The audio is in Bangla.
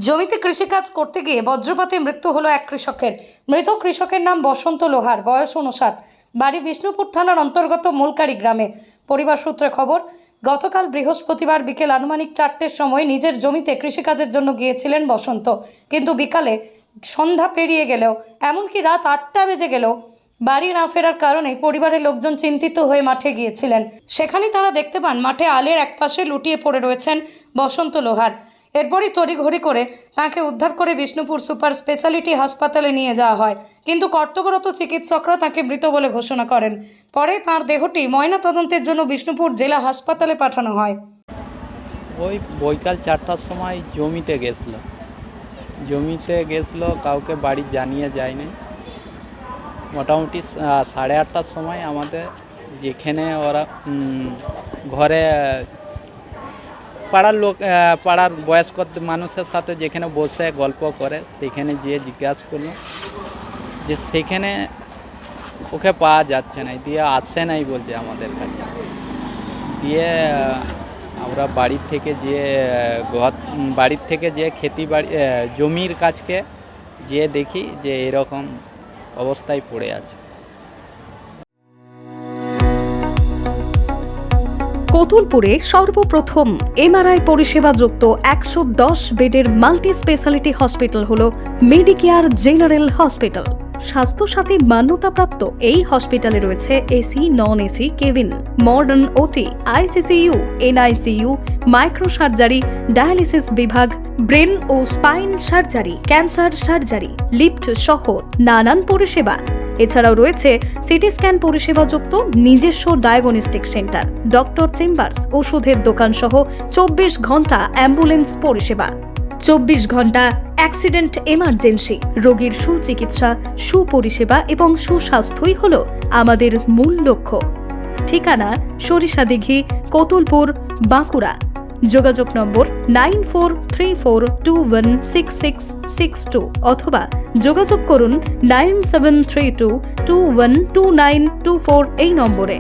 জমিতে কৃষিকাজ করতে গিয়ে বজ্রপাতে মৃত্যু হলো এক কৃষকের। মৃত কৃষকের নাম বসন্ত লোহার, বয়স 59, বাড়ি বিষ্ণুপুর থানার অন্তর্গত মুলকারি গ্রামে। পরিবার সূত্রে খবর, গতকাল বৃহস্পতিবার বিকেল আনুমানিক 4টের সময় নিজের জমিতে কৃষিকাজের জন্য গিয়েছিলেন বসন্ত, কিন্তু বিকালে সন্ধ্যা পেরিয়ে গেলেও এমনকি রাত 8টা বেজে গেলেও বাড়ি না ফেরার কারণে পরিবারের লোকজন চিন্তিত হয়ে মাঠে গিয়েছিলেন। সেখানেই তারা দেখতে পান মাঠে আলের একপাশে লুটিয়ে পড়ে রয়েছেন বসন্ত লোহার। এরপরই তড়িঘড়ি করে তাকে উদ্ধার করে বিষ্ণুপুর সুপার স্পেশালিটি হাসপাতালে নিয়ে যাওয়া হয়, কিন্তু কর্তব্যরত চিকিৎসকরা তাকে মৃত বলে ঘোষণা করেন। পরে তাঁর দেহটি ময়নাতদন্তের জন্য বিষ্ণুপুর জেলা হাসপাতালে পাঠানো হয়। ওই বৈকাল 4টার সময় জমিতে গেছিল, কাউকে বাড়ি জানিয়ে যায়নি। মোটামুটি 8:30টার সময় আমাদের যেখানে ওরা ঘরে পাড়ার বয়স্ক মানুষের সাথে যেখানে বসে গল্প করে সেখানে যেয়ে জিজ্ঞাসা করলো যে সেখানে ওকে পাওয়া যাচ্ছে না, দিয়ে আসছে নাই বলছে আমাদের কাছে। দিয়ে আমরা বাড়ির থেকে যে খেতি বাড়ি জমির কাছকে যেয়ে দেখি যে এরকম অবস্থায় পড়ে আছে। কতুলপুরে সর্বপ্রথম এমআরআই পরিষেবা যুক্ত 110 বেডের মাল্টি স্পেশালিটি হসপিটাল হল মেডিকেয়ার জেনারেল হসপিটাল। স্বাস্থ্যসাথী মান্যতাপ্রাপ্ত এই হসপিটালে রয়েছে AC, non AC cabin, modern OT, ICCU, NICU, micro surgery, dialysis বিভাগ, ব্রেন ও spine surgery, cancer surgery, lift সহ নানান পরিষেবা। এছাড়াও রয়েছে সিটি স্ক্যান পরিষেবাযুক্ত নিজস্ব ডায়াগনস্টিক সেন্টার, ডক্টর চেম্বার্স, ওষুধের দোকান সহ 24 ঘন্টা অ্যাম্বুলেন্স পরিষেবা, 24 ঘন্টা অ্যাক্সিডেন্ট এমার্জেন্সি। রোগীর সুচিকিৎসা, সুপরিষেবা এবং সুস্বাস্থ্যই হল আমাদের মূল লক্ষ্য। ঠিকানা সরিষাদিঘি, কতুলপুর, বাঁকুড়া। যোগাযোগ নম্বর 9434216662 অথবা যোগাযোগ করুন 9732212924 এই নম্বরে।